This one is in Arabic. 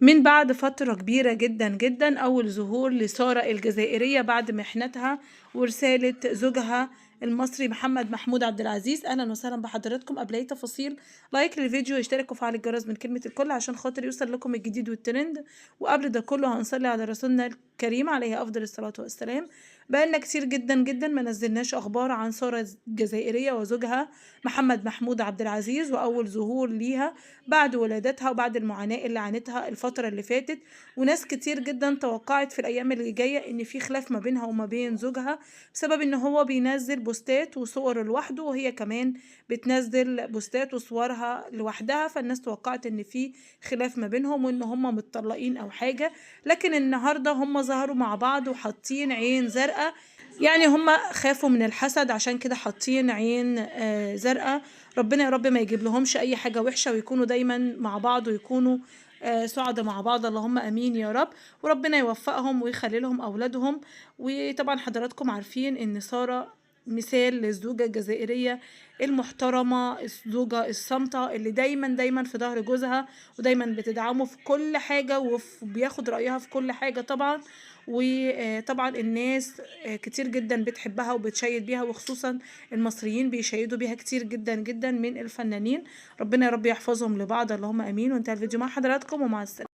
من بعد فترة كبيرة جدا جدا أول ظهور لسارة الجزائرية بعد محنتها ورسالة زوجها المصري محمد محمود عبد العزيز. أهلا وسهلا بحضراتكم. قبل أي تفاصيل لايك للفيديو واشترك وفعل الجرس من كلمة الكل عشان خاطر يوصل لكم الجديد والترند. وقبل ده كله هنصلي على رسولنا الكريم عليه أفضل الصلاة والسلام. بقالنا كتير جدا جدا ما نزلناش أخبار عن سارة الجزائرية وزوجها محمد محمود عبد العزيز وأول ظهور ليها بعد ولادتها وبعد المعاناة اللي عانتها الفترة اللي فاتت. وناس كتير جدا توقعت في الأيام اللي جاية إن في خلاف ما بينها وما بين زوجها بسبب إن هو بينزل بوستات وصور لوحده وهي كمان بتنزل بوستات وصورها لوحدها، فالناس توقعت إن في خلاف ما بينهم وإن هم متطلقين أو حاجة. لكن النهاردة هم ظهروا مع بعض وحاطين عين زرقاء، يعني هم خافوا من الحسد عشان كده حاطين عين زرقاء. ربنا يا رب ما يجيب لهمش اي حاجة وحشة ويكونوا دايما مع بعض ويكونوا سعداء مع بعض، اللهم امين يا رب. وربنا يوفقهم ويخلي لهم اولادهم. وطبعا حضراتكم عارفين ان سارة مثال للزوجة الجزائرية المحترمة، الزوجة الصامتة اللي دايما دايما في ظهر جوزها ودايما بتدعمه في كل حاجة وبياخد رأيها في كل حاجة طبعا. وطبعا الناس كتير جدا بتحبها وبتشيد بيها، وخصوصا المصريين بيشيدوا بيها كتير جدا جدا من الفنانين. ربنا يا رب يحفظهم لبعض، اللهم امين. وانتهى الفيديو مع حضراتكم ومع السلامة.